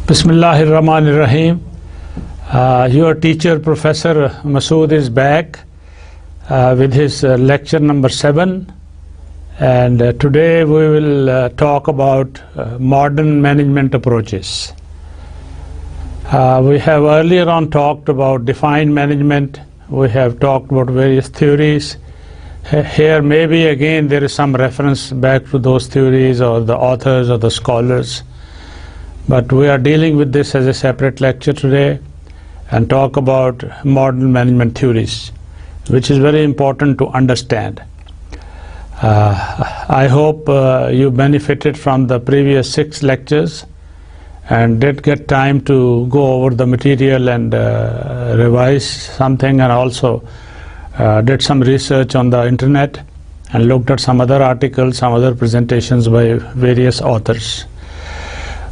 Bismillahir Rahmanir Rahim. Your teacher, Professor Masood, is back with his lecture number 7, and today we will talk about modern management approaches. We have earlier on talked about defined management. We have talked about various theories. Here maybe again there is some reference back to those theories or the authors or the scholars. But we are dealing with this as a separate lecture today and talk about modern management theories, which is very important to understand. I hope you benefited from the previous 6 lectures and did get time to go over the material and revise something, and also did some research on the internet and looked at some other articles, some other presentations by various authors.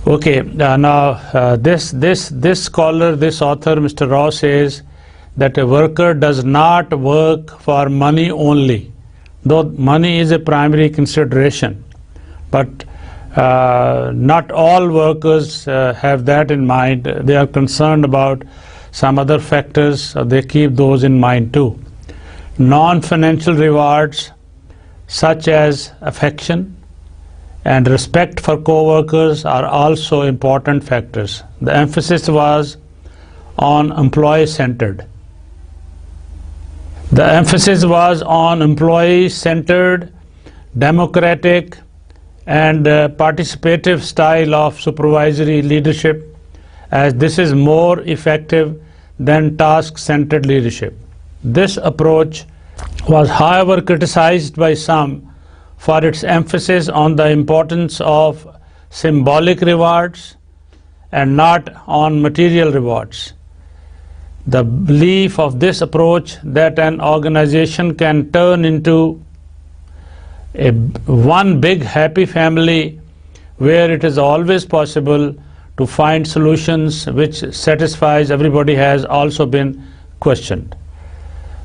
Okay, now this scholar, this author, Mr. Rao, says that a worker does not work for money only, though money is a primary consideration. But not all workers have that in mind. They are concerned about some other factors, they keep those in mind too. Non-financial rewards such as affection and respect for co-workers are also important factors. The emphasis was on employee-centered. The emphasis was on employee-centered, democratic, and participative style of supervisory leadership, as this is more effective than task-centered leadership. This approach was, however, criticized by some for its emphasis on the importance of symbolic rewards and not on material rewards. The belief of this approach that an organization can turn into one big happy family where it is always possible to find solutions which satisfies everybody has also been questioned.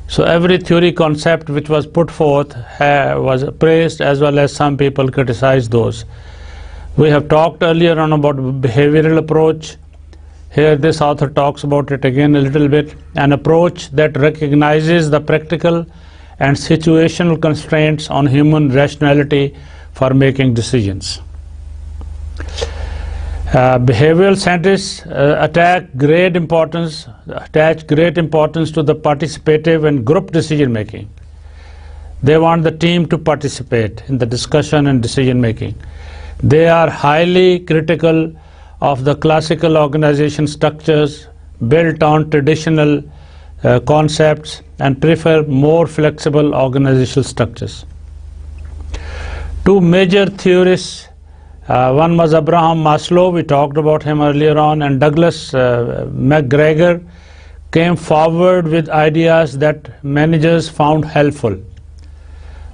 So every theory concept which was put forth was praised, as well as some people criticized those. We have talked earlier on about behavioral approach. Here this author talks about it again a little bit. An approach that recognizes the practical and situational constraints on human rationality for making decisions. Behavioral scientists attach great importance to the participative and group decision making. They want the team to participate in the discussion and decision making. They are highly critical of the classical organization structures built on traditional concepts and prefer more flexible organizational structures. 2 major theorists, one was Abraham Maslow, we talked about him earlier on, and Douglas McGregor came forward with ideas that managers found helpful.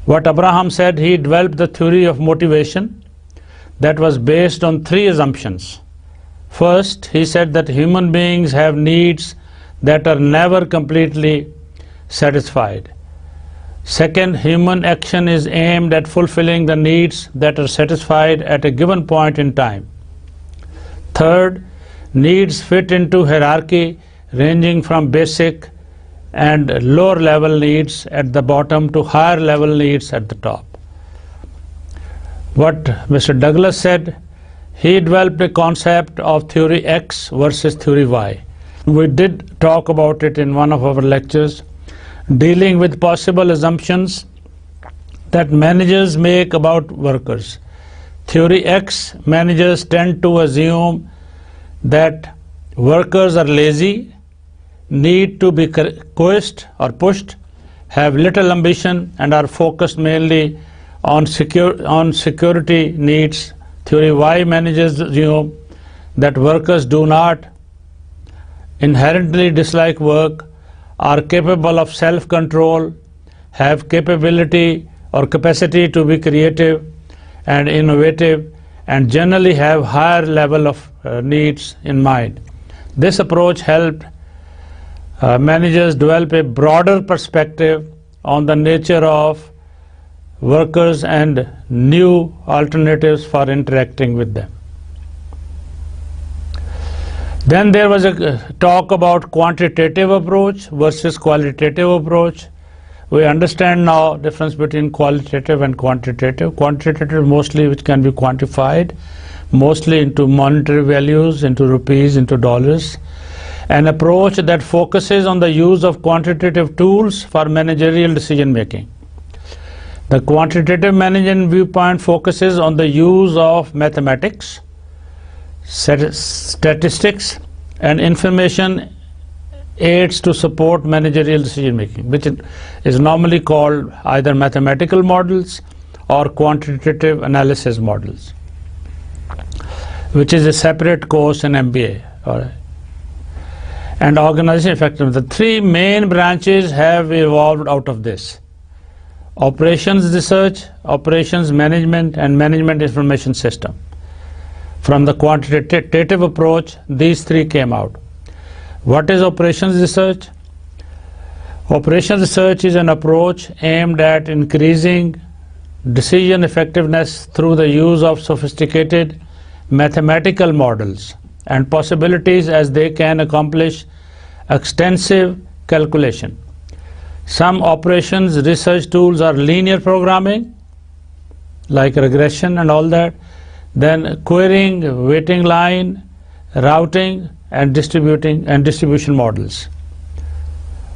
What Abraham said, he developed the theory of motivation that was based on 3 assumptions. First, he said that human beings have needs that are never completely satisfied. Second, human action is aimed at fulfilling the needs that are satisfied at a given point in time. Third, needs fit into hierarchy ranging from basic and lower level needs at the bottom to higher level needs at the top. What Mr. Douglas said, he developed a concept of theory X versus theory Y. We did talk about it in one of our lectures, dealing with possible assumptions that managers make about workers. Theory X, managers tend to assume that workers are lazy, need to be coerced or pushed, have little ambition, and are focused mainly on security needs. Theory Y, managers assume that workers do not inherently dislike work, are capable of self-control, have capability or capacity to be creative and innovative, and generally have higher level of needs in mind. This approach helped managers develop a broader perspective on the nature of workers and new alternatives for interacting with them. Then there was a talk about quantitative approach versus qualitative approach. We understand now difference between qualitative and quantitative. Quantitative mostly which can be quantified, mostly into monetary values, into rupees, into dollars. An approach that focuses on the use of quantitative tools for managerial decision making. The quantitative management viewpoint focuses on the use of mathematics, statistics, and information aids to support managerial decision making, which is normally called either mathematical models or quantitative analysis models, which is a separate course in MBA. And organization effectiveness. The three main branches have evolved out of this: operations research, operations management, and management information system. From the quantitative approach, these three came out. What is operations research? Operations research is an approach aimed at increasing decision effectiveness through the use of sophisticated mathematical models and possibilities, as they can accomplish extensive calculation. Some operations research tools are linear programming, like regression and all that, then querying, waiting line, routing, and distribution models.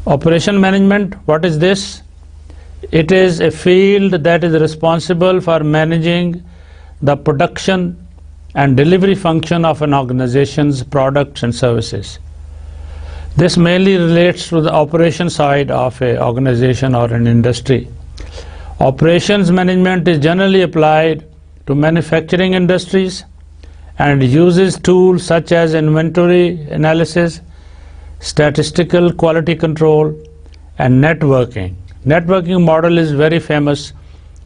Operation management, what is this? It is a field that is responsible for managing the production and delivery function of an organization's products and services. This mainly relates to the operation side of an organization or an industry. Operations management is generally applied to manufacturing industries and uses tools such as inventory analysis, statistical quality control, and networking. Networking model is very famous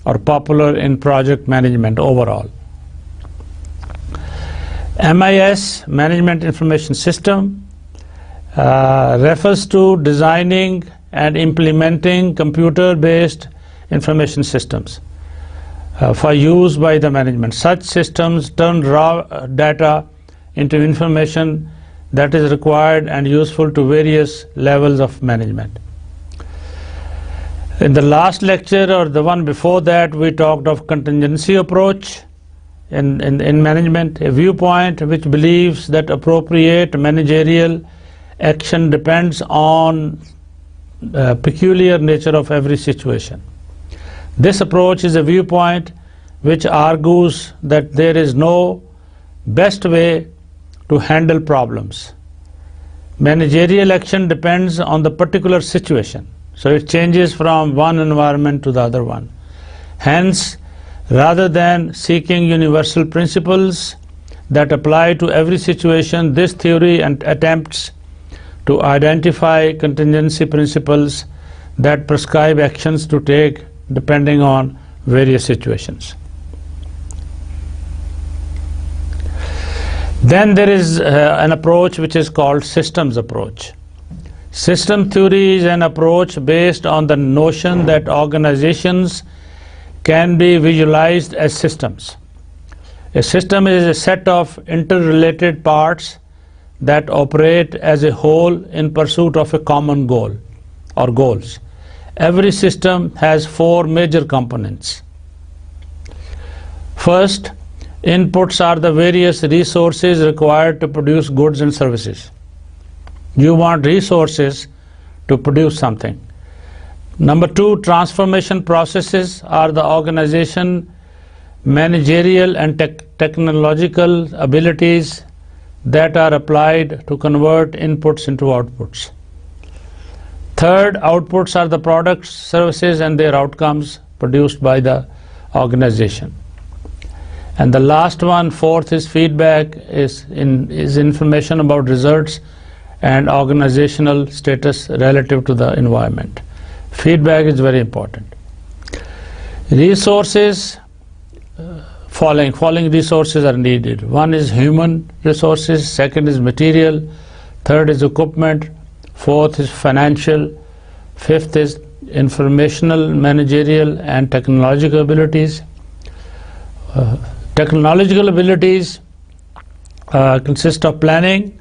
or popular in project management overall. MIS, Management Information System, refers to designing and implementing computer-based information systems for use by the management. Such systems turn raw data into information that is required and useful to various levels of management. In the last lecture or the one before that, we talked of contingency approach in management, a viewpoint which believes that appropriate managerial action depends on peculiar nature of every situation. This approach is a viewpoint which argues that there is no best way to handle problems. Managerial action depends on the particular situation, so it changes from one environment to the other one. Hence, rather than seeking universal principles that apply to every situation, this theory attempts to identify contingency principles that prescribe actions to take depending on various situations. Then there is an approach which is called systems approach. System theory is an approach based on the notion that organizations can be visualized as systems. A system is a set of interrelated parts that operate as a whole in pursuit of a common goal or goals. Every system has four major components. First, inputs are the various resources required to produce goods and services. You want resources to produce something. Number two, transformation processes are the organization managerial and technological abilities that are applied to convert inputs into outputs. Third, outputs are the products, services, and their outcomes produced by the organization. And the last one, fourth, is feedback, is information about results and organizational status relative to the environment. Feedback is very important. Resources, following resources are needed. One is human resources, second is material, third is equipment, fourth is financial, fifth is informational, managerial and technological abilities. Technological abilities consist of planning,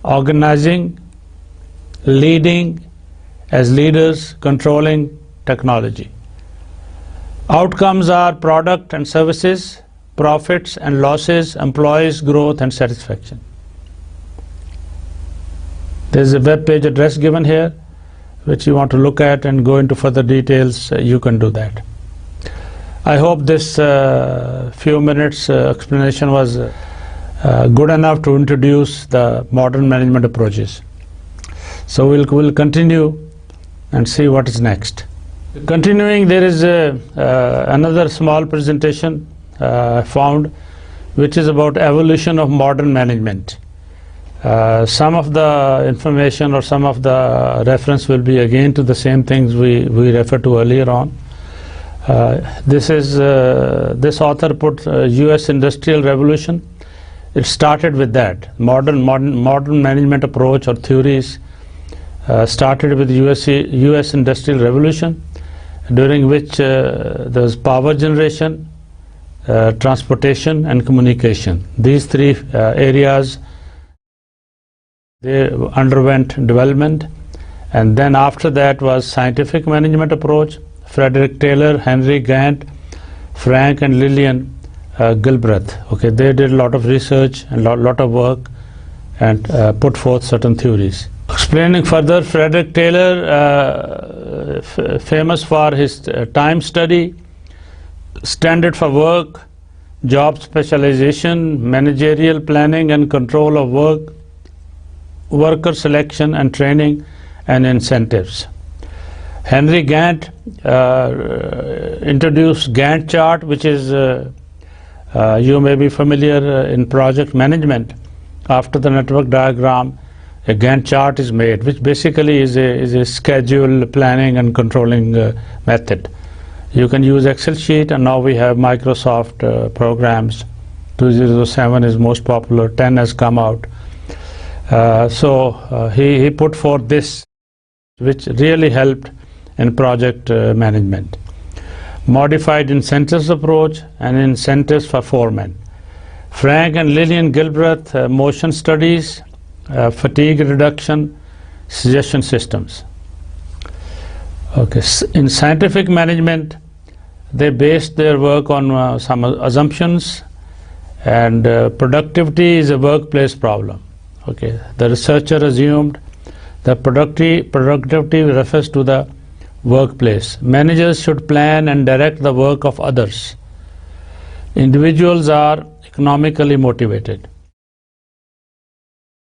organizing, leading as leaders, controlling technology. Outcomes are product and services, profits and losses, employees, growth and satisfaction. There is a web page address given here which you want to look at and go into further details. You can do that. I hope this few minutes explanation was good enough to introduce the modern management approaches. So we'll continue and see what is next. Continuing, there is another small presentation found which is about evolution of modern management. Some of the information or some of the reference will be again to the same things we referred to earlier on. This author put US Industrial Revolution. It started with that. Modern management approach or theories started with US Industrial Revolution, during which there was power generation, transportation and communication. These three areas, they underwent development, and then after that was scientific management approach. Frederick Taylor, Henry Gantt, Frank and Lillian Gilbreth. Okay, they did a lot of research and lot of work and put forth certain theories. Explaining further, Frederick Taylor, famous for his time study, standard for work, job specialization, managerial planning and control of work, worker selection and training and incentives. Henry Gantt introduced Gantt chart, which is you may be familiar in project management. After the network diagram, a Gantt chart is made, which basically is a schedule, planning and controlling method. You can use Excel sheet, and now we have Microsoft programs. 2007 is most popular, 10 has come out. So he put forth this, which really helped in project management. Modified incentives approach and incentives for foremen. Frank and Lillian Gilbreth, motion studies, fatigue reduction, suggestion systems. Okay, in scientific management, they based their work on some assumptions, and productivity is a workplace problem. Okay, the researcher assumed that productivity refers to the workplace. Managers should plan and direct the work of others. Individuals are economically motivated.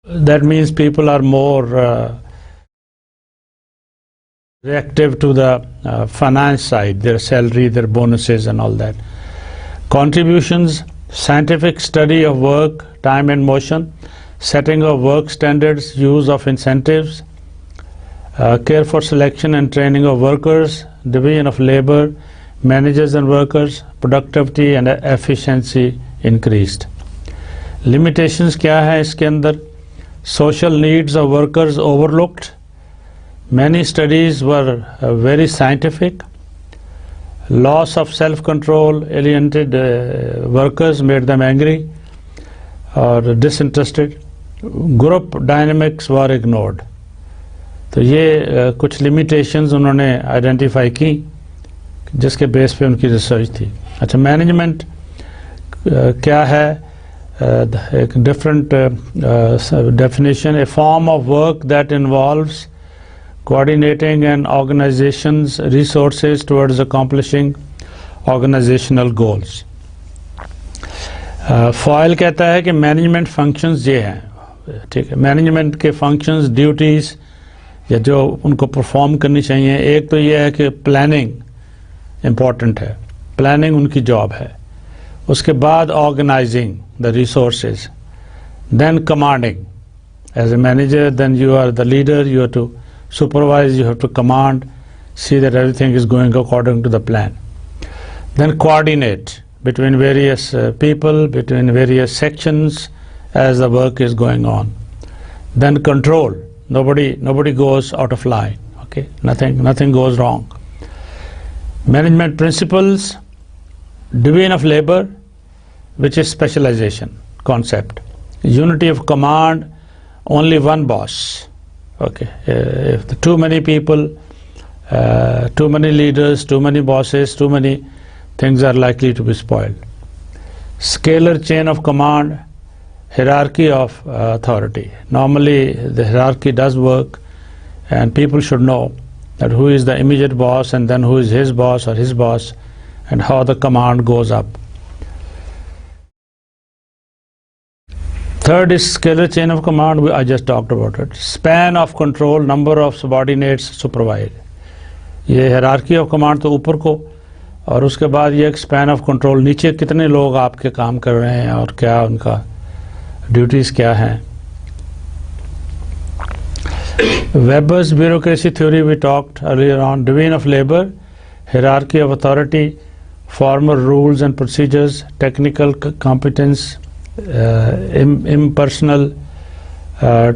That means people are more reactive to the finance side, their salary, their bonuses and all that. Contributions, scientific study of work, time and motion, setting of work standards, use of incentives, care for selection and training of workers, division of labor, managers and workers, productivity and efficiency increased. Limitations kya hai iske andar? Social needs of workers overlooked. Many studies were very scientific. Loss of self-control, alienated workers, made them angry or disinterested. Group dynamics were ignored. تو یہ کچھ limitations انہوں نے identify کی جس کے بیس پہ ان کی ریسرچ تھی. اچھا, مینجمنٹ کیا ہے؟ ایک different definition, a form of work that involves coordinating and organization's resources towards accomplishing organizational goals. Fayol کہتا ہے کہ مینجمنٹ فنکشنز یہ ہیں. ٹھیک ہے, مینجمنٹ کے فنکشنز, ڈیوٹیز یا جو ان کو پرفارم کرنی چاہیے, ایک تو یہ ہے کہ پلاننگ امپورٹنٹ ہے, پلاننگ ان کی جاب ہے. اس کے بعد organizing the resources, then commanding, As a manager, then you are the leader, you have to supervise, you have to command, see that everything is going according to the plan. Then coordinate between various people, between various sections as the work is going on. Then control. Nobody goes out of line. Okay, nothing goes wrong. Management principles, division of labor, which is specialization concept. Unity of command, only one boss. Okay, if too many people, too many leaders, too many bosses, too many things are likely to be spoiled. Scalar chain of command, hierarchy of authority. Normally the hierarchy does work, and people should know that who is the immediate boss and then who is his boss or his boss, and how the command goes up. Third is scalar chain of command. I just talked about it. Span of control, number of subordinates supervised. یہ hierarchy of command تو اوپر کو, اور اس کے بعد یہ ایک span of control, نیچے کتنے لوگ آپ کے کام کر رہے ہیں اور کیا ان کا ڈیوٹیز کیا ہیں. Weber's bureaucracy theory we talked earlier on. Division of labor, hierarchy of authority, formal rules and procedures, technical competence, impersonal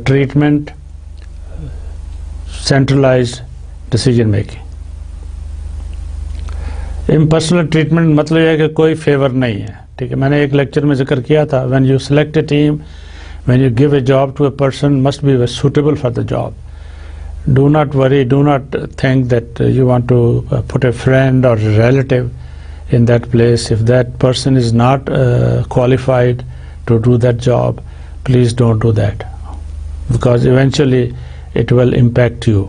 treatment, centralized decision making. Impersonal treatment مطلب یہ ہے کہ کوئی فیور نہیں ہے. ٹھیک ہے, میں نے ایک لیکچر میں ذکر کیا تھا, when you select a team, when you give a job to a person, must be suitable for the job. Do not worry, do not think that you want to put a friend or a relative in that place. If that person is not qualified to do that job, please don't do that, because eventually it will impact you.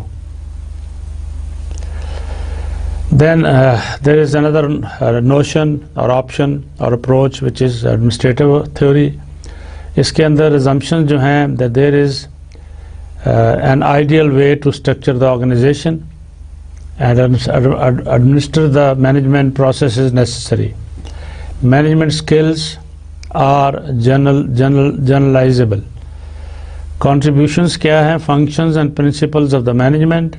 Then there is another notion or option or approach which is administrative theory. اس کے اندر assumption جو ہیں that there is an ideal way to structure the organization and administer the management processes necessary. Management skills are generalizable. Contributions کیا ہیں, functions and principles of the management.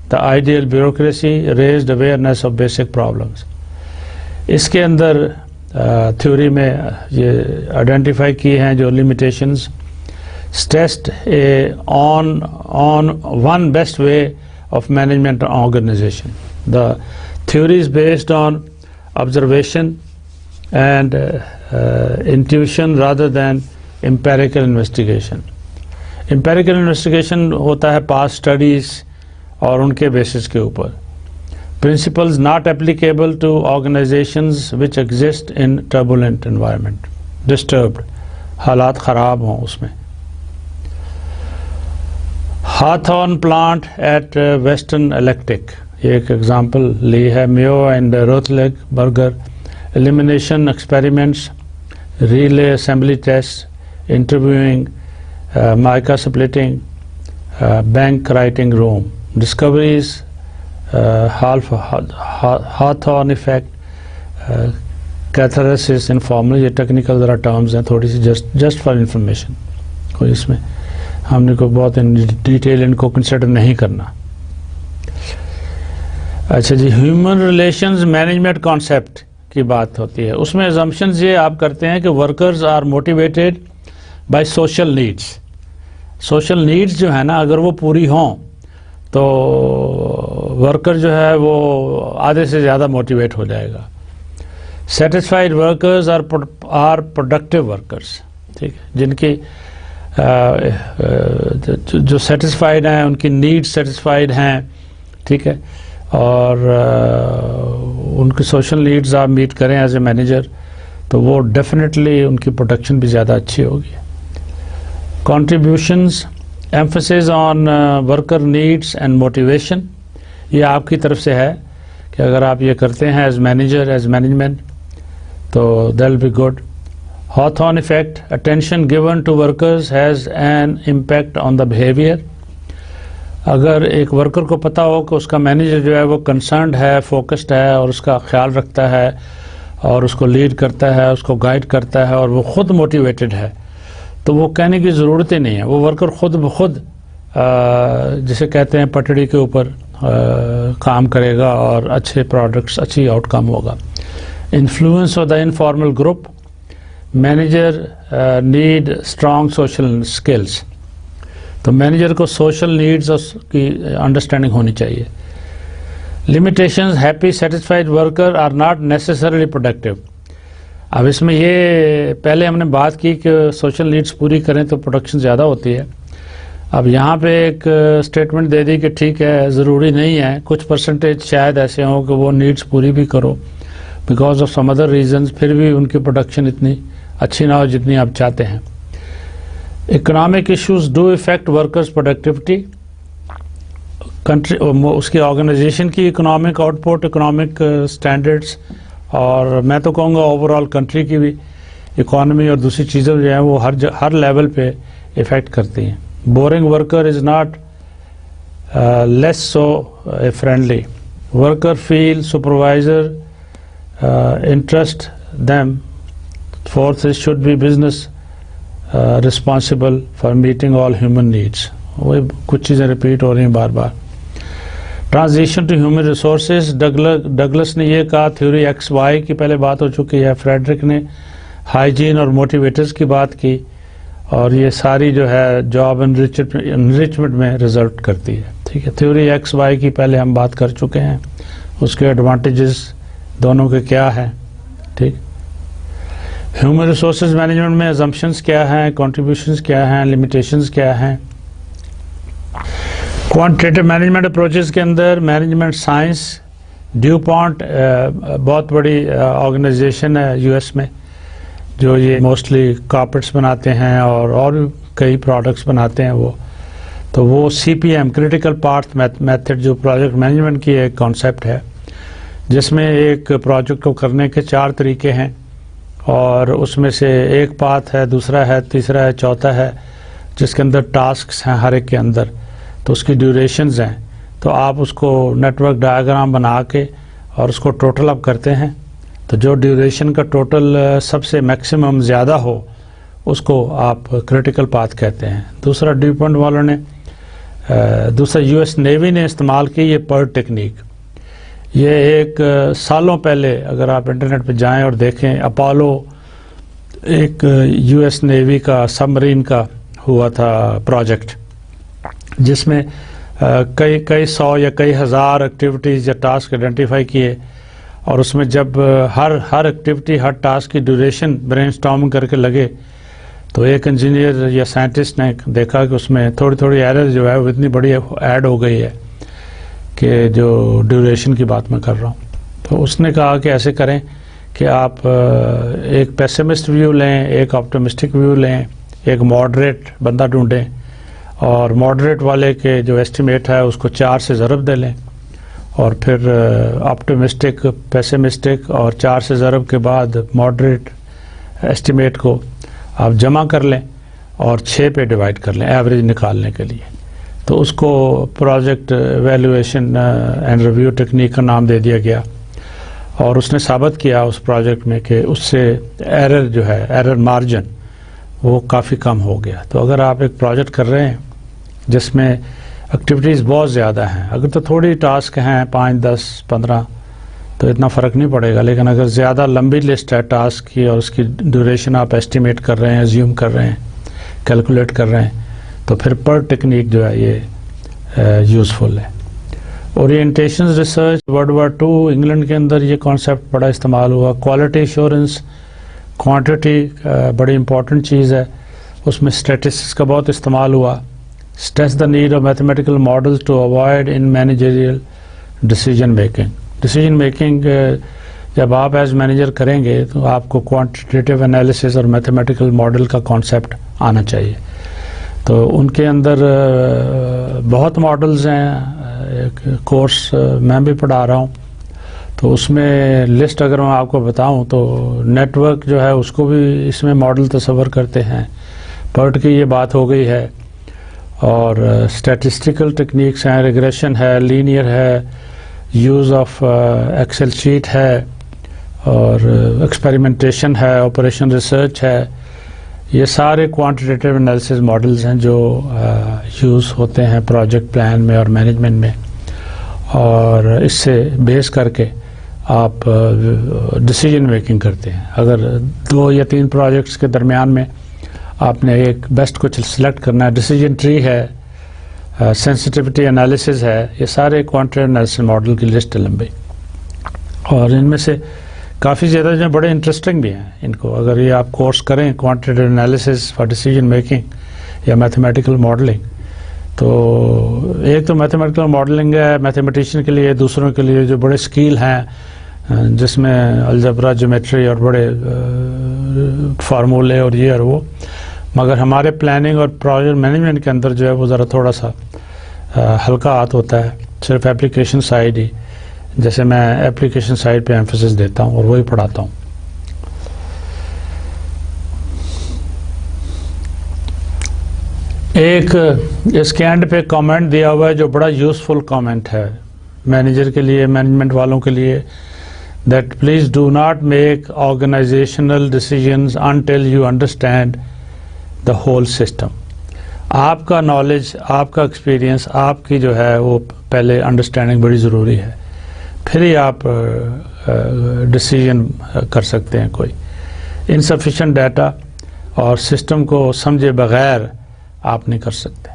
The ideal bureaucracy raised awareness of basic problems. اس کے اندر theory میں یہ identify کی ہیں جو limitations. stressed on one best way of management organization. The theory is based on observation and intuition rather than empirical investigation. Empirical investigation ہوتا ہے past studies اور ان کے بیسس کے اوپر. Principles not applicable to organizations which exist in turbulent environment. Disturbed, حالات خراب ہوں اس میں. Hawthorne plant at Western Electric, یہ ایک ایگزامپل لی ہے. Mayo and Roethlisberger, elimination experiments, relay assembly tests, interviewing, mica splitting, bank writing room. Discoveries, Hawthorne effect, catharsis informal. یہ technical ذرا ٹرمز ہیں تھوڑی سی, جسٹ فار انفارمیشن. کوئی اس میں ہم نے کوئی بہت ڈیٹیل ان کو کنسیڈر نہیں کرنا. اچھا جی, ہیومن ریلیشنز مینجمنٹ کانسیپٹ کی بات ہوتی ہے. اس میں assumptions یہ آپ کرتے ہیں کہ workers are motivated by social needs. Social needs جو ہے نا, اگر وہ پوری ہوں تو ورکر جو ہے وہ آدھے سے زیادہ موٹیویٹ ہو جائے گا. Satisfied workers are productive workers. ٹھیک ہے, جن کی جو سیٹسفائیڈ ہیں, ان کی نیڈ سیٹسفائیڈ ہیں. ٹھیک ہے, اور ان کی سوشل نیڈز آپ میٹ کریں ایز اے مینیجر, تو وہ ڈیفینیٹلی ان کی پروڈکشن بھی زیادہ اچھی ہوگی. Contributions, emphasis on worker needs and motivation. یہ آپ کی طرف سے ہے کہ اگر آپ یہ کرتے ہیں as manager, as management, تو that'll be good. Hawthorne effect, attention given to workers has an impact on the behavior. اگر ایک ورکر کو پتا ہو کہ اس کا مینیجر جو ہے وہ کنسرنڈ ہے, فوکسڈ ہے, اور اس کا خیال رکھتا ہے اور اس کو لیڈ کرتا ہے, اس کو گائیڈ کرتا ہے, اور وہ خود موٹیویٹڈ ہے, تو وہ کہنے کی ضرورت ہی نہیں ہے. وہ ورکر خود بخود جسے کہتے ہیں پٹڑی کے اوپر کام کرے گا اور اچھے پروڈکٹس, اچھی آؤٹ کم ہوگا. Influence of the informal group. Manager need strong social skills. تو مینیجر کو سوشل نیڈز کی انڈرسٹینڈنگ ہونی چاہیے. Limitations. Happy satisfied worker are not necessarily productive. اب اس میں یہ پہلے ہم نے بات کی کہ سوشل نیڈز پوری کریں تو پروڈکشن زیادہ ہوتی ہے. اب یہاں پہ ایک اسٹیٹمنٹ دے دی کہ ٹھیک ہے ضروری نہیں ہے, کچھ پرسنٹیج شاید ایسے ہوں کہ وہ نیڈز پوری بھی کرو because of some other reasons, پھر بھی ان کی پروڈکشن اتنی اچھی نہ ہو جتنی آپ چاہتے ہیں. Economic issues do affect workers productivity. Country اس کی آرگنائزیشن کی economic output, economic standards, اور میں تو کہوں گا اوور آل کنٹری کی بھی اکانومی اور دوسری چیزیں جو ہیں وہ ہر لیول پہ افیکٹ کرتی ہیں. Boring worker is not less so friendly. Worker feel supervisor interest them. Fourth is should be business responsible for meeting all human needs. وہ کچھ چیزیں ریپیٹ ہو رہی ہیں بار بار. Transition to human resources. Douglas نے یہ کہا, تھیوری ایکس وائی کی پہلے بات ہو چکی ہے. فریڈرک نے ہائیجین اور موٹیویٹرز کی بات کی, اور یہ ساری جو ہے جاب انریچمنٹ میں رزلٹ کرتی ہے. ٹھیک ہے, تھیوری ایکس وائی کی پہلے ہم بات کر چکے ہیں, اس کے ایڈوانٹیجز دونوں کے کیا ہیں. ٹھیک. ہیومن ریسورسز مینجمنٹ میں ازمپشنز کیا ہیں, کنٹریبیوشنز کیا ہیں, لمیٹیشنز کیا ہیں. کوانٹیٹیو مینجمنٹ اپروچز کے اندر مینجمنٹ سائنس. ڈیو پونٹ بہت بڑی آرگنائزیشن ہے یو ایس میں جو یہ موسٹلی کارپیٹس بناتے ہیں اور بھی کئی پروڈکٹس بناتے ہیں. تو وہ C P M critical path method جو پروجیکٹ مینجمنٹ کی ایک کانسیپٹ ہے, جس میں ایک پروجیکٹ کو کرنے کے 4 طریقے ہیں, اور اس میں سے ایک پاتھ ہے, دوسرا ہے, تیسرا ہے, چوتھا ہے, جس کے اندر ٹاسکس ہیں ہر ایک کے اندر, تو اس کی ڈیوریشنز ہیں. تو آپ اس کو نیٹ ورک ڈائیگرام بنا کے اور اس کو ٹوٹل اپ کرتے ہیں, تو جو ڈیوریشن کا ٹوٹل سب سے میکسیمم زیادہ ہو اس کو آپ کریٹیکل پاتھ کہتے ہیں. دوسرا ڈیوپنٹ والوں نے دوسرا یو ایس نیوی نے استعمال کی یہ PERT ٹیکنیک. یہ ایک سالوں پہلے اگر آپ انٹرنیٹ پہ جائیں اور دیکھیں, اپولو ایک یو ایس نیوی کا سب مرین کا ہوا تھا پروجیکٹ, جس میں کئی سو یا کئی ہزار ایکٹیویٹیز یا ٹاسک آئیڈینٹیفائی کیے, اور اس میں جب ہر ایکٹیویٹی ہر ٹاسک کی ڈیوریشن برین اسٹارمنگ کر کے لگے, تو ایک انجینئر یا سائنٹسٹ نے دیکھا کہ اس میں تھوڑی تھوڑی ایرر جو ہے وہ اتنی بڑی ایڈ ہو گئی ہے کہ جو ڈیوریشن کی بات میں کر رہا ہوں. تو اس نے کہا کہ ایسے کریں کہ آپ ایک پیسمسٹ ویو لیں, ایک آپٹمسٹک ویو لیں, ایک ماڈریٹ بندہ ڈھونڈیں, اور ماڈریٹ والے کے جو ایسٹیمیٹ ہے اس کو 4 سے ضرب دے لیں, اور پھر آپٹمسٹک, پیسمسٹک اور 4 سے ضرب کے بعد ماڈریٹ ایسٹیمیٹ کو آپ جمع کر لیں اور 6 پہ ڈیوائڈ کر لیں ایوریج نکالنے کے لیے. تو اس کو project evaluation and review technique کا نام دے دیا گیا, اور اس نے ثابت کیا اس پروجیکٹ میں کہ اس سے ایرر جو ہے, ایرر مارجن وہ کافی کم ہو گیا. تو اگر آپ ایک پروجیکٹ کر رہے ہیں جس میں ایکٹیویٹیز بہت زیادہ ہیں, اگر تو تھوڑی ٹاسک ہیں 5, 10, 15 تو اتنا فرق نہیں پڑے گا, لیکن اگر زیادہ لمبی لسٹ ہے ٹاسک کی اور اس کی ڈیوریشن آپ ایسٹیمیٹ کر رہے ہیں, زیوم کر رہے ہیں, کیلکولیٹ کر رہے ہیں, تو پھر PERT ٹیکنیک جو ہے یہ یوزفل ہے. Orientations research. World War II England کے اندر یہ کانسیپٹ بڑا استعمال ہوا. کوالٹی ایشورنس, کوانٹٹی بڑی امپورٹنٹ چیز ہے, اس میں اسٹیٹسٹکس کا بہت استعمال ہوا. Stress the need of mathematical models to avoid in managerial decision making. Decision making جب آپ ایز مینیجر کریں گے تو آپ کو کوانٹیٹیو انالیسس اور میتھمیٹیکل ماڈل کا کانسیپٹ آنا چاہیے. تو ان کے اندر بہت ماڈلز ہیں, ایک کورس میں بھی پڑھا رہا ہوں, تو اس میں لسٹ اگر میں آپ کو بتاؤں تو نیٹ ورک جو ہے اس کو بھی اس میں ماڈل تصور کرتے ہیں. PERT کی یہ بات ہو گئی ہے, اور اسٹیٹسٹیکل ٹیکنیکس ہیں, ریگریشن ہے, لینئر ہے, یوز آف ایکسل شیٹ ہے, اور ایکسپیریمنٹیشن ہے, آپریشن ریسرچ ہے, یہ سارے کوانٹیٹیو انالیسس ماڈلز ہیں جو یوز ہوتے ہیں پروجیکٹ پلان میں اور مینجمنٹ میں، اور اس سے بیس کر کے آپ ڈیسیجن میکنگ کرتے ہیں. اگر 2 یا 3 پروجیکٹس کے درمیان میں آپ نے ایک بیسٹ کو سلیکٹ کرنا ہے، ڈیسیجن ٹری ہے، سینسٹیوٹی انالیسز ہے، یہ سارے کوانٹیٹیو انالیسس ماڈل کی لسٹ ہے لمبی، اور ان میں سے کافی زیادہ جو بڑے انٹرسٹنگ بھی ہیں. ان کو اگر یہ آپ کورس کریں quantitative analysis for decision making یا میتھمیٹیکل ماڈلنگ، تو ایک تو میتھمیٹیکل ماڈلنگ ہے میتھمیٹیشین کے لیے، دوسروں کے لیے جو بڑے اسکیل ہیں جس میں الجبرا، جیومیٹری اور بڑے فارمولے اور یہ اور وہ، مگر ہمارے پلاننگ اور پروجیکٹ مینجمنٹ کے اندر جو ہے وہ ذرا تھوڑا سا ہلکا ہاتھ ہوتا ہے، صرف اپلیکیشن سائڈ ہی. جیسے میں اپلیکیشن سائڈ پہ ایمفیسس دیتا ہوں اور وہی پڑھاتا ہوں. ایک اس کے اینڈ پہ کامنٹ دیا ہوا ہے جو بڑا یوزفل کامنٹ ہے مینیجر کے لیے، مینجمنٹ والوں کے لیے، that please do not make organizational decisions until you understand the whole system. آپ کا نالج، آپ کا ایکسپیرینس، آپ کی جو ہے وہ پہلے انڈرسٹینڈنگ بڑی ضروری ہے، پھر ہی آپ ڈیسیجن کر سکتے ہیں. کوئی انسفیشینٹ ڈیٹا اور سسٹم کو سمجھے بغیر آپ نہیں کر سکتے.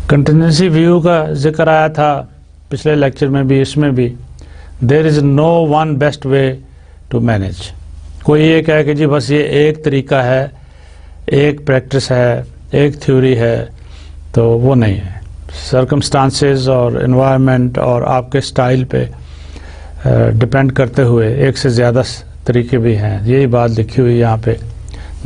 کنٹینجنسی ویو کا ذکر آیا تھا پچھلے لیکچر میں بھی، اس میں بھی. There is no one best way to manage. کوئی یہ کہے کہ جی بس یہ ایک طریقہ ہے، ایک پریکٹس ہے، ایک تھیوری ہے، تو وہ نہیں ہے. سرکمسٹانسز اور انوائرمنٹ اور آپ کے سٹائل پہ ڈپینڈ کرتے ہوئے ایک سے زیادہ طریقے بھی ہیں. یہی بات لکھی ہوئی یہاں پہ.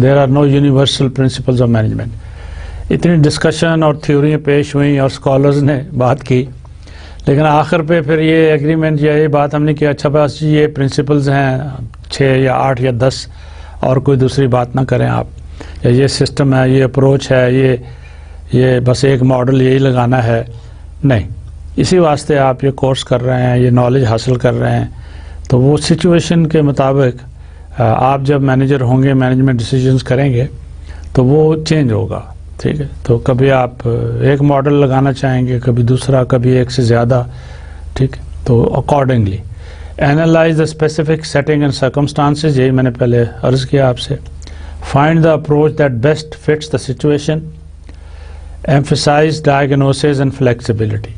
There are no universal principles of management. اتنی ڈسکشن اور تھیوریاں پیش ہوئیں اور اسکالرز نے بات کی، لیکن آخر پہ پھر یہ ایگریمنٹ یا یہ بات ہم نے کیا اچھا بس یہ پرنسپلز ہیں 6 یا 8 یا 10، اور کوئی دوسری بات نہ کریں آپ، یا یہ سسٹم ہے، یہ اپروچ ہے، یہ بس ایک ماڈل یہی لگانا ہے. نہیں، اسی واسطے آپ یہ کورس کر رہے ہیں، یہ نالج حاصل کر رہے ہیں. تو وہ سچویشن کے مطابق آپ جب مینیجر ہوں گے، مینجمنٹ ڈیسیجنز کریں گے تو وہ چینج ہوگا. ٹھیک ہے، تو کبھی آپ ایک ماڈل لگانا چاہیں گے، کبھی دوسرا، کبھی ایک سے زیادہ. ٹھیک، تو accordingly analyse the specific setting and circumstances. یہی میں نے پہلے عرض کیا آپ سے. Find the approach that best fits the situation. Emphasise diagnosis and flexibility.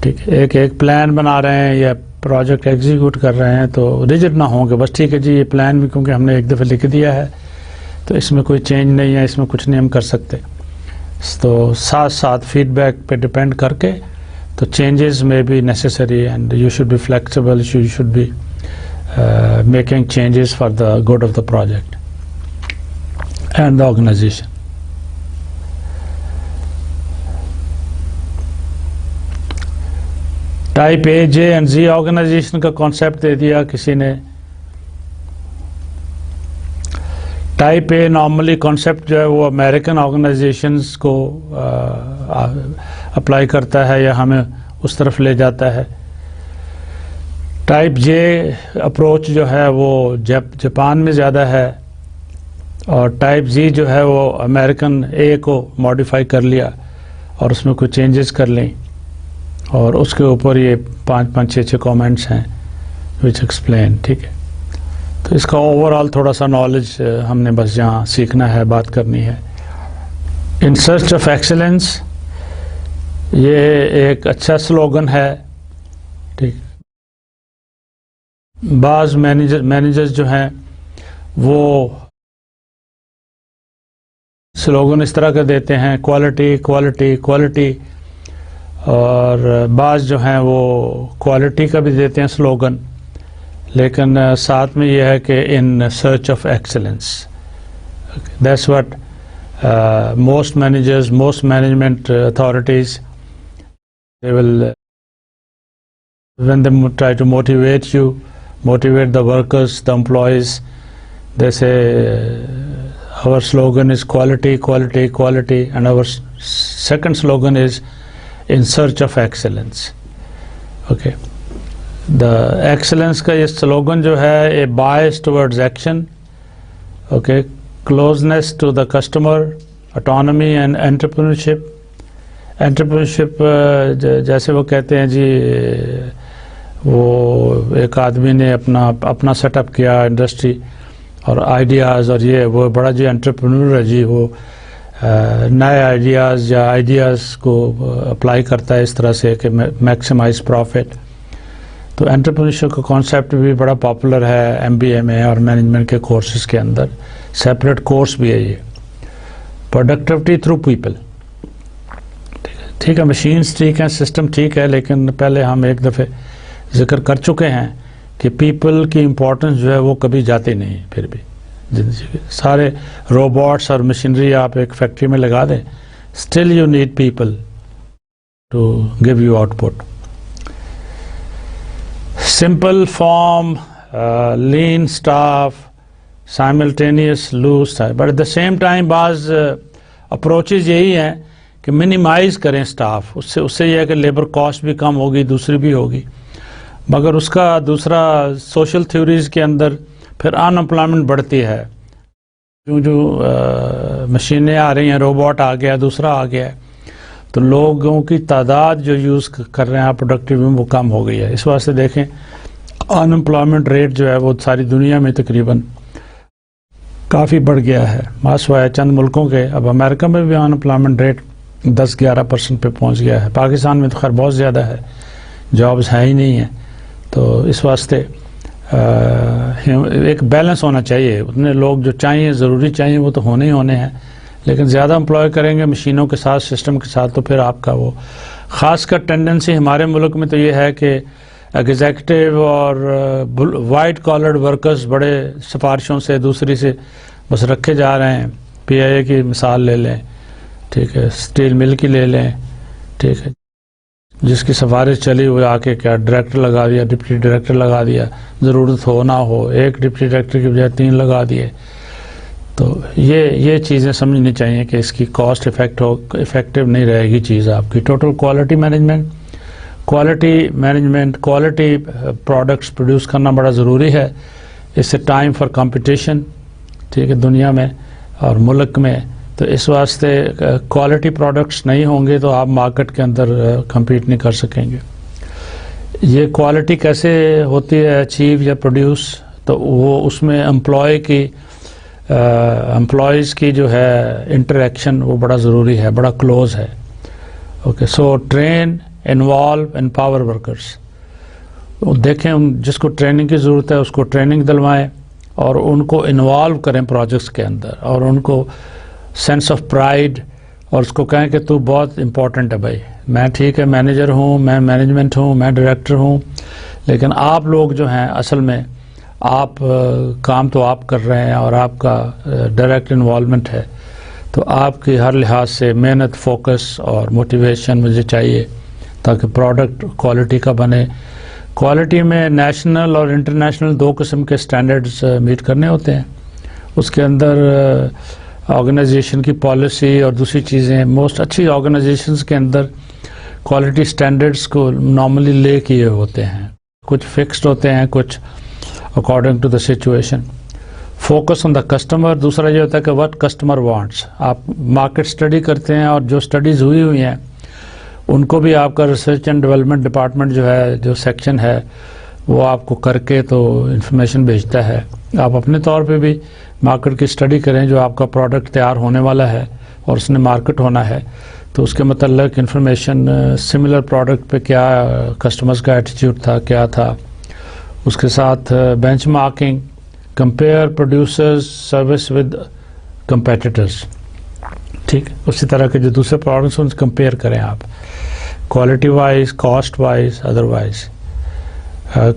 ٹھیک ہے، ایک پلان بنا رہے ہیں یا پروجیکٹ ایگزیکیوٹ کر رہے ہیں تو ریجڈ نہ ہوں گے بس ٹھیک ہے جی یہ پلان بھی کیونکہ ہم نے ایک دفعہ لکھ دیا ہے تو اس میں کوئی چینج نہیں ہے، اس میں کچھ نہیں ہم کر سکتے. تو ساتھ ساتھ فیڈ بیک پہ ڈپینڈ کر کے تو چینجز میں be necessary and you should be flexible, you should be making changes for the good of the project and the organisation. Type A, J and Z organisation کا concept دے دیا کسی نے. ٹائپ اے نارملی کانسیپٹ جو ہے وہ American organisations کو apply کرتا ہے یا ہمیں اس طرف لے جاتا ہے. ٹائپ جے اپروچ جو ہے وہ جاپان میں زیادہ ہے، اور ٹائپ زی جو ہے وہ امریکن اے کو ماڈیفائی کر لیا اور اس میں کچھ چینجز کر لیں، اور اس کے اوپر یہ 5 6 کامنٹس ہیں وچ ایکسپلین. ٹھیک ہے، تو اس کا اوور آل تھوڑا سا نالج ہم نے بس یہاں سیکھنا ہے، بات کرنی ہے. ان سرچ آف ایکسلنس، یہ ایک اچھا سلوگن ہے. ٹھیک، بعض مینیجرز جو ہیں وہ سلوگن اس طرح کے دیتے ہیں کوالٹی کوالٹی کوالٹی، اور بعض جو ہیں وہ کوالٹی کا بھی دیتے ہیں سلوگن، لیکن ساتھ میں یہ ہے کہ in search of excellence. That's what most managers, most management authorities, they will when they try to motivate you, motivate the workers, the employees, they say our slogan is quality quality quality, and our second slogan is in search of excellence. Okay, the excellence کا یہ slogan جو ہے a bias towards action Okay, closeness to the customer, autonomy and entrepreneurship. Entrepreneurship جیسے وہ کہتے ہیں جی وہ ایک آدمی نے اپنا سیٹ اپ کیا انڈسٹری اور آئیڈیاز اور یہ وہ بڑا جی انٹرپرینور ہے جی وہ نئے آئیڈیاز یا آئیڈیاز کو اپلائی کرتا ہے اس طرح سے کہ میکسیمائز پروفٹ. تو انٹرپرینورشپ کا کانسیپٹ بھی بڑا پاپولر ہے MBA میں اور مینجمنٹ کے کورسز کے اندر سیپریٹ کورس بھی ہے یہ. Productivity through people. ٹھیک ہے مشینز ٹھیک ہیں سسٹم ٹھیک ہے لیکن پہلے ہم ایک دفعہ ذکر کر چکے ہیں کہ پیپل کی امپورٹنس جو ہے وہ کبھی جاتی نہیں پھر بھی سارے روبوٹس اور مشینری آپ ایک فیکٹری میں لگا دیں still you need people to give you output. Simple form lean staff simultaneous loose but at the same time بعض اپروچز یہی ہیں کہ منیمائز کریں اسٹاف اس سے یہ ہے کہ لیبر کاسٹ بھی کم ہوگی دوسری بھی ہوگی مگر اس کا دوسرا سوشل تھیوریز کے اندر پھر ان امپلائمنٹ بڑھتی ہے جو مشینیں آ رہی ہیں روبوٹ آ گیا دوسرا آ گیا ہے تو لوگوں کی تعداد جو یوز کر رہے ہیں پروڈکٹیو میں وہ کم ہو گئی ہے. اس واسطے دیکھیں ان امپلائمنٹ ریٹ جو ہے وہ ساری دنیا میں تقریباً کافی بڑھ گیا ہے ماسوائے چند ملکوں کے. اب امریکہ میں بھی ان امپلائمنٹ ریٹ 10-11% پہ پہنچ گیا ہے. پاکستان میں تو خیر بہت زیادہ ہے جابز ہے ہی نہیں ہیں. تو اس واسطے ایک بیلنس ہونا چاہیے اتنے لوگ جو چاہیے ضروری چاہیے وہ تو ہونے ہی ہونے ہیں لیکن زیادہ امپلوائے کریں گے مشینوں کے ساتھ سسٹم کے ساتھ تو پھر آپ کا وہ خاص کر ٹینڈنسی ہمارے ملک میں تو یہ ہے کہ ایگزیکٹو اور وائٹ کالرڈ ورکرز بڑے سفارشوں سے دوسری سے بس رکھے جا رہے ہیں. PIA کی مثال لے لیں ٹھیک ہے اسٹیل مل کی لے لیں ٹھیک ہے جس کی سفارش چلی وہ آ کے کیا ڈائریکٹر لگا دیا ڈپٹی ڈائریکٹر لگا دیا ضرورت ہو نہ ہو ایک ڈپٹی ڈائریکٹر کی بجائے 3 لگا دیے. تو یہ چیزیں سمجھنی چاہیے کہ اس کی کاسٹ افیکٹو نہیں رہے گی چیز آپ کی. Total quality management quality products produce کرنا بڑا ضروری ہے. اس سے ٹائم فار کمپٹیشن ٹھیک ہے دنیا میں اور ملک میں. تو اس واسطے کوالٹی پروڈکٹس نہیں ہوں گے تو آپ مارکیٹ کے اندر کمپیٹ نہیں کر سکیں گے. یہ کوالٹی کیسے ہوتی ہے اچیو یا پروڈیوس تو وہ اس میں امپلائیز کی جو ہے انٹریکشن وہ بڑا ضروری ہے بڑا کلوز ہے. Okay so train involve empower workers. دیکھیں جس کو ٹریننگ کی ضرورت ہے اس کو ٹریننگ دلوائیں اور ان کو انوالو کریں پروجیکٹس کے اندر اور ان کو سینس آف پرائڈ اور اس کو کہیں کہ تو بہت امپورٹنٹ ہے بھائی میں ٹھیک ہے مینیجر ہوں میں مینجمنٹ ہوں میں ڈائریکٹر ہوں لیکن آپ لوگ جو ہیں اصل میں آپ کام تو آپ کر رہے ہیں اور آپ کا ڈائریکٹ انوالومنٹ ہے تو آپ کی ہر لحاظ سے محنت فوکس اور موٹیویشن مجھے چاہیے تاکہ پروڈکٹ کوالٹی کا بنے. کوالٹی میں نیشنل اور انٹرنیشنل 2 قسم کے سٹینڈرڈز میٹ کرنے ہوتے ہیں. اس کے اندر آرگنائزیشن کی پالیسی اور دوسری چیزیں موسٹ اچھی آرگنائزیشنز کے اندر کوالٹی سٹینڈرڈز کو نارملی لے کیے ہوتے ہیں. کچھ فکسڈ ہوتے ہیں کچھ according to the situation. Focus on the customer. دوسرا یہ ہوتا ہے کہ وٹ کسٹمر وانٹس. آپ مارکیٹ اسٹڈی کرتے ہیں اور جو اسٹڈیز ہوئی ہیں ان کو بھی آپ کا ریسرچ اینڈ ڈیولپمنٹ ڈپارٹمنٹ جو ہے جو سیکشن ہے وہ آپ کو کر کے تو انفارمیشن بھیجتا ہے. آپ اپنے طور پہ بھی مارکیٹ کی اسٹڈی کریں جو آپ کا پروڈکٹ تیار ہونے والا ہے اور اس نے مارکیٹ ہونا ہے تو اس کے متعلق انفارمیشن سملر پروڈکٹ پہ کیا کسٹمرز کا ایٹیٹیوڈ تھا کیا تھا. اس کے ساتھ bench marking compare producers service with competitors ٹھیک اسی طرح کے جو دوسرے پروڈکٹس ان سے کمپیئر کریں آپ quality wise cost wise other wise.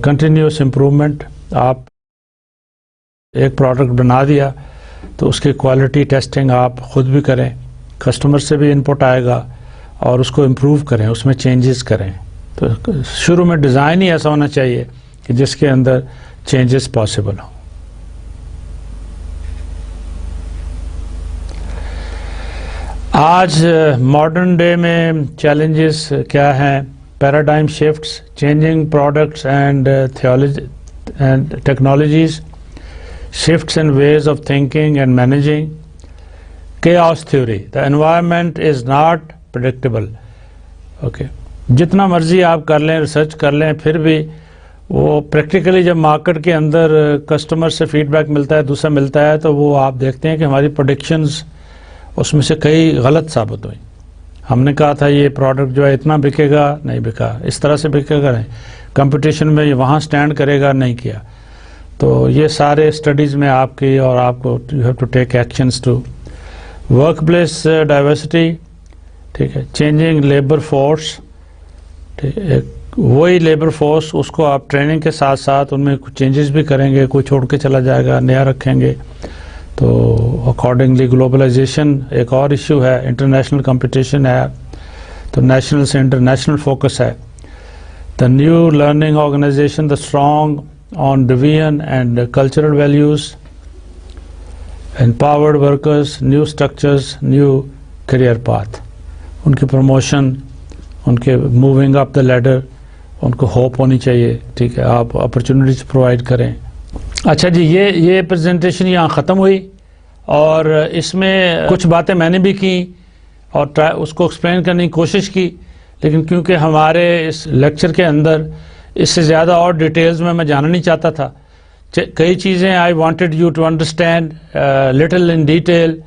Continuous improvement. آپ ایک پروڈکٹ بنا دیا تو اس کی کوالٹی ٹیسٹنگ آپ خود بھی کریں کسٹمر سے بھی انپٹ آئے گا اور اس کو امپروو کریں اس میں چینجز کریں. تو شروع میں ڈیزائن ہی ایسا ہونا چاہیے کہ جس کے اندر چینجز پاسبل ہوں. آج ماڈرن ڈے میں چیلنجز کیا ہیں؟ Paradigm shifts changing products and technologies shifts in ways of thinking and managing, chaos theory, the environment is not predictable. Okay, جتنا مرضی آپ کر لیں ریسرچ کر لیں پھر بھی وہ پریکٹیکلی جب مارکیٹ کے اندر کسٹمر سے فیڈ بیک ملتا ہے دوسرا ملتا ہے تو وہ آپ دیکھتے ہیں کہ ہماری پروڈکشنز اس میں سے کئی غلط ثابت ہوئی. ہم نے کہا تھا یہ پروڈکٹ جو ہے اتنا بکے گا نہیں بکا, اس طرح سے بکے گا نہیں, کمپٹیشن میں وہاں سٹینڈ کرے گا نہیں کیا. تو یہ سارے اسٹڈیز میں آپ کی اور آپ کو you have to take actions to workplace diversity. ٹھیک ہے, چینجنگ لیبر فورس, ٹھیک ہے, وہی لیبر فورس اس کو آپ ٹریننگ کے ساتھ ساتھ ان میں کچھ چینجز بھی کریں گے, کوئی چھوڑ کے چلا جائے گا نیا رکھیں گے. تو اکارڈنگلی گلوبلائزیشن ایک اور ایشو ہے, انٹرنیشنل کمپٹیشن ہے تو نیشنل سے انٹرنیشنل فوکس ہے. The new learning organisation, the strong on division and cultural values, empowered workers, new structures, new career path. ان کی پروموشن, ان کے موونگ اپ دا لیڈر, ان کو ہوپ ہونی چاہیے. ٹھیک ہے, آپ اپرچونیٹیز پرووائڈ کریں. اچھا جی, یہ پریزنٹیشن یہاں ختم ہوئی اور اس میں کچھ باتیں میں نے بھی کی اور اس کو ایکسپلین کرنے کی کوشش کی, لیکن کیونکہ ہمارے اس لیکچر کے اندر اس سے زیادہ اور ڈیٹیلز میں جانا نہیں چاہتا تھا. کئی چیزیں I wanted you to understand little in detail,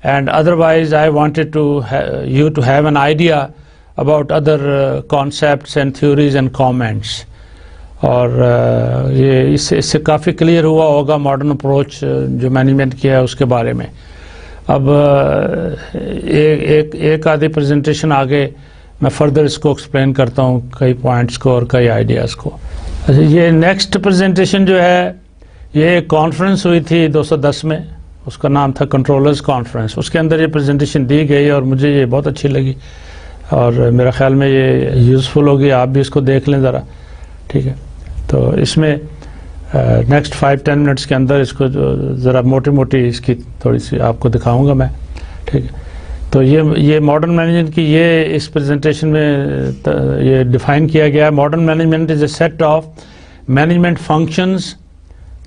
and otherwise I wanted you to have an idea about other concepts and theories and comments. اور یہ اس سے کافی کلیئر ہوا ہوگا ماڈرن اپروچ جو مینجمنٹ کیا ہے اس کے بارے میں. اب ایک آدھی پریزنٹیشن آگے میں فردر اس کو ایکسپلین کرتا ہوں, کئی پوائنٹس کو اور کئی آئیڈیاز کو. یہ نیکسٹ پریزنٹیشن جو ہے یہ ایک کانفرنس ہوئی تھی 210 میں, اس کا نام تھا کنٹرولرز کانفرنس. اس کے اندر یہ پریزنٹیشن دی گئی اور مجھے یہ بہت اچھی لگی اور میرا خیال میں یہ یوزفل ہوگی, آپ بھی اس کو دیکھ لیں ذرا. ٹھیک ہے, تو اس میں نیکسٹ 5-10 منٹس کے اندر اس کو ذرا موٹی موٹی اس کی تھوڑی سی آپ کو دکھاؤں گا میں. ٹھیک ہے, تو یہ ماڈرن مینجمنٹ کی یہ اس پریزنٹیشن میں یہ ڈیفائن کیا گیا ہے. Modern management is a set of management functions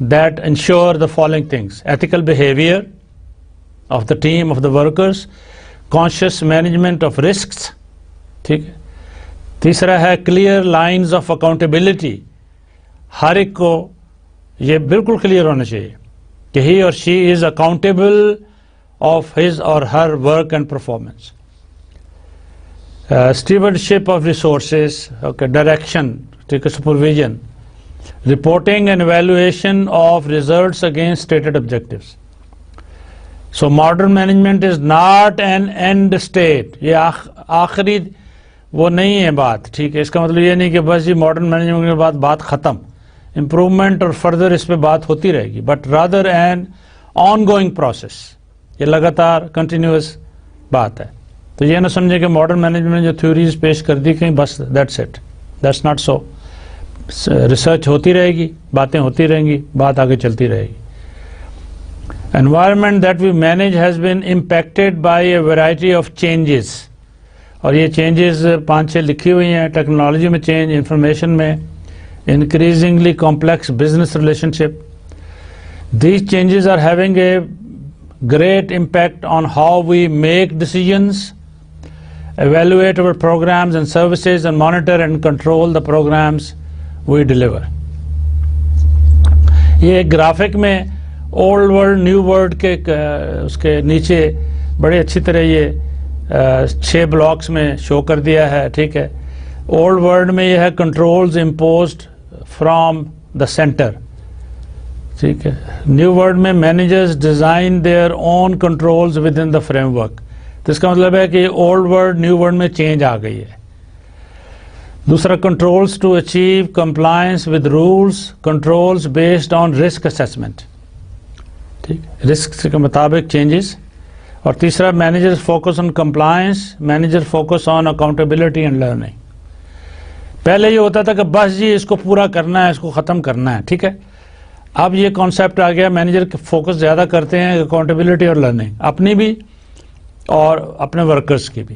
that ensure the following things: ethical behaviour of the team of the workers, conscious management of risks. ٹھیک ہے, تیسرا ہے کلیئر لائنز آف اکاؤنٹیبلٹی. ہر ایک کو یہ بالکل کلیئر ہونا چاہیے کہ he or she is accountable of his or her work and performance. Stewardship of resources, direction, ٹھیک ہے, supervision, reporting and evaluation of results against stated objectives. So modern management is not an end state, یہ آخری وہ نہیں ہے بات. ٹھیک ہے, اس کا مطلب یہ نہیں کہ بس یہ ماڈرن مینجمنٹ کے بعد بات ختم, امپروومنٹ اور فردر اس پہ بات ہوتی رہے گی, but rather an ongoing process, یہ لگاتار کنٹینیوس بات ہے. تو یہ نہ سمجھے کہ ماڈرن مینجمنٹ جو تھیوریز پیش کر دی کہیں بس that's it, that's not so. Research ہوتی رہے گی, باتیں ہوتی رہیں گی, بات آگے چلتی رہے گی. environment that we manage has been impacted by a variety of changes. اور یہ چینجز 5-6 لکھی ہوئی ہیں. ٹیکنالوجی میں چینج, انفارمیشن میں, increasingly complex business relationship. These changes are having a great impact on how we make decisions, evaluate our programs and services, and monitor and control the programs we deliver. یہ ایک graphic میں old world new world کے اس کے نیچے بڑے اچھی طرح یہ 6 بلاکس میں شو کر دیا ہے. ٹھیک ہے, اولڈ ورلڈ میں یہ ہے controls imposed from the centre. ٹھیک ہے, نیو ورلڈ میں managers design their own controls within the framework. تو اس کا مطلب ہے کہ اولڈ ورلڈ نیو ورلڈ میں چینج آ گئی ہے. دوسرا, controls to achieve compliance with rules, controls based on risk assessment. ٹھیک, رسک کے مطابق چینجز. اور تیسرا, managers focus on compliance, manager focus on accountability and learning. پہلے یہ ہوتا تھا کہ بس جی اس کو پورا کرنا ہے, اس کو ختم کرنا ہے. ٹھیک ہے, اب یہ کانسیپٹ آ گیا, مینیجر فوکس زیادہ کرتے ہیں اکاؤنٹیبلٹی اور لرننگ, اپنی بھی اور اپنے ورکرز کی بھی.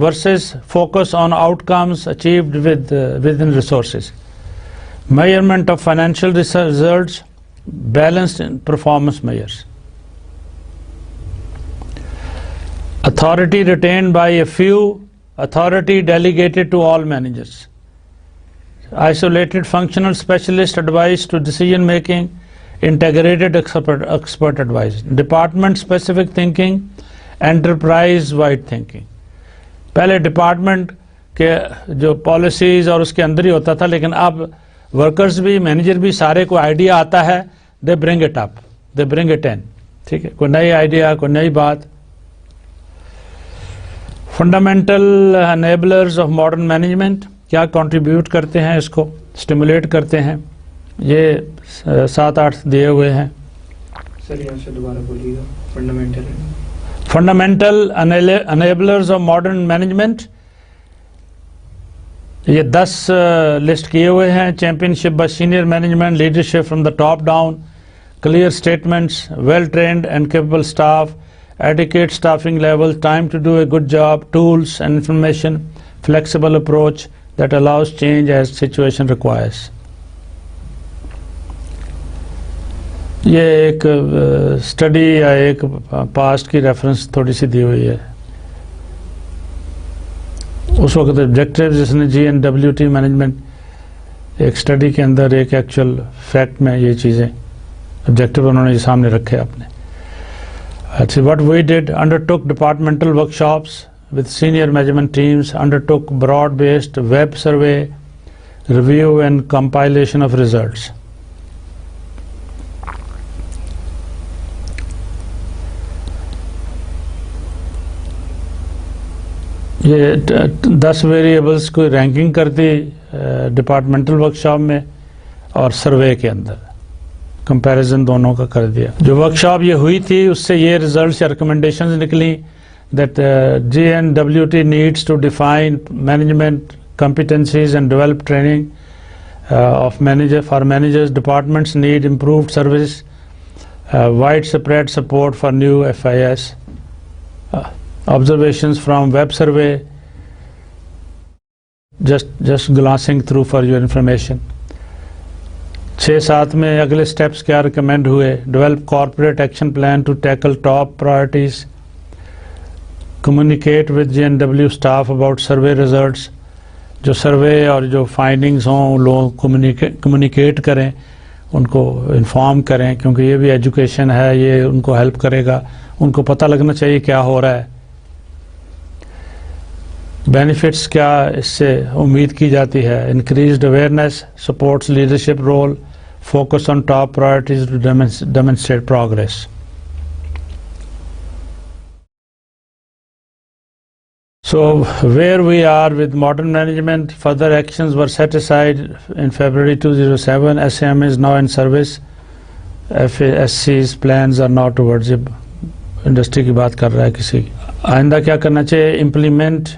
versus focus on outcomes achieved within resources. Measurement of financial results, balanced in performance measures. Authority retained by a few, authority delegated to all managers. Isolated functional specialist advice to decision making, integrated expert advice. Department specific thinking, enterprise wide thinking. پہلے department کے جو policies اور اس کے اندر ہی ہوتا تھا، لیکن اب workers بھی، مینیجر بھی، سارے کو آئیڈیا آتا ہے، دے bring it up, they bring it in. ٹھیک ہے، کوئی نئی آئیڈیا، کوئی نئی بات. Fundamental enablers of modern management کیا کنٹریبیوٹ کرتے ہیں، اس کو اسٹیمولیٹ کرتے ہیں، یہ 7-8 دیے ہوئے ہیں. سر یہاں سے دوبارہ بولیے گا. Fundamental enablers of modern management, یہ 10 لسٹ کیے ہوئے ہیں. Championship by senior management, leadership from the top down, clear statements, well trained and capable staff, adequate staffing level, time to do a good job, tools and information, flexible approach that allows change as situation requires. یہ ایک study یا ایک past کی reference تھوڑی سی دی ہوئی ہے. اس وقت objective جس نے GNWT مینجمنٹ ایک اسٹڈی کے اندر ایک ایکچوئل فیکٹ میں یہ چیزیں آبجیکٹیو انہوں نے یہ سامنے رکھے اپنے. What we did, undertook departmental workshops with senior management teams, undertook broad-based web survey, review and compilation of results. یہ 10 ویریبلس کو رینکنگ کر دی ڈپارٹمنٹل ورکشاپ میں اور سروے کے اندر کمپیریزن دونوں کا کر دیا. جو ورکشاپ یہ ہوئی تھی اس سے یہ ریزلٹس یا ریکمنڈیشنز نکلی that GNWT needs to define management competencies and develop training of managers. Departments need improved service, widespread support for new FIS. Observations from web survey, just glancing through for your information. 6-7 میں اگلے steps کیا recommend ہوئے. Develop corporate action plan to tackle top priorities. Communicate with GNW staff about survey results. جو survey اور جو findings ہوں لوگ communicate کریں، ان کو انفارم کریں، کیونکہ یہ بھی ایجوکیشن ہے، یہ ان کو ہیلپ کرے گا. ان کو پتہ لگنا چاہیے کیا ہو رہا ہے. بینیفٹس کیا اس سے امید کی جاتی ہے. Increased awareness supports leadership role. Focus on top priorities to demonstrate progress. So where we are with modern management, further actions were set aside in February 2007. SAM is now in service. FSC's plans are now towards it. Industry کی بات کر رہا ہے کسی. آئندہ کیا کرنا چاہیے. Implement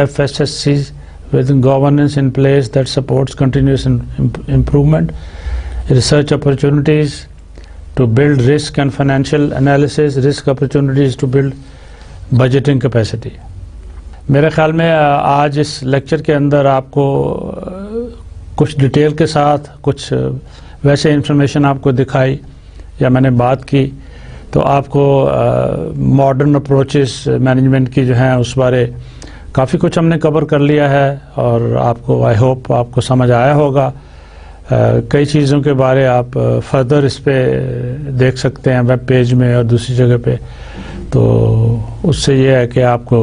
FSC's with governance in place that supports continuous improvement. Research opportunities to build risk and financial analysis. Risk opportunities to build budgeting capacity. میرے خیال میں آج اس لیکچر کے اندر آپ کو کچھ ڈیٹیل کے ساتھ کچھ ویسے انفارمیشن آپ کو دکھائی یا میں نے بات کی، تو آپ کو ماڈرن اپروچز مینجمنٹ کی جو ہیں اس بارے کافی کچھ ہم نے کور کر لیا ہے، اور آپ کو آئی ہوپ آپ کو سمجھ آیا ہوگا. کئی چیزوں کے بارے آپ فردر اس پہ دیکھ سکتے ہیں ویب پیج میں اور دوسری جگہ پہ. تو اس سے یہ ہے کہ آپ کو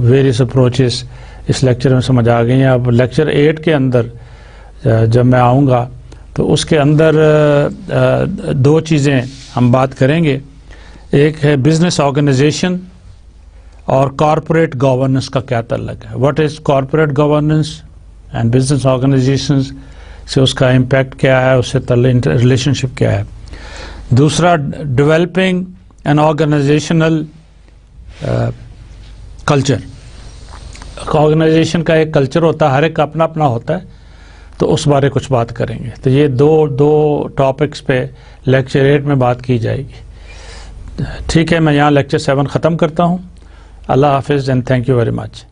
ویریس اپروچز اس لیکچر میں سمجھ آ گئی ہیں. اب لیکچر 8 کے اندر جب میں آؤں گا تو اس کے اندر 2 چیزیں ہم بات کریں گے. ایک ہے بزنس آرگنائزیشن اور کارپوریٹ گورننس کا کیا تعلق ہے. What is corporate governance and business organisations سے اس کا امپیکٹ کیا ہے، اس سے ریلیشن شپ کیا ہے. دوسرا developing an organisational culture. Organisation کا ایک کلچر ہوتا ہے، ہر ایک کا اپنا اپنا ہوتا ہے، تو اس بارے کچھ بات کریں گے. تو یہ دو ٹاپکس پہ لیکچر 8 میں بات کی جائے گی. ٹھیک ہے، میں یہاں لیکچر 7 ختم کرتا ہوں. اللہ حافظ and thank you very much.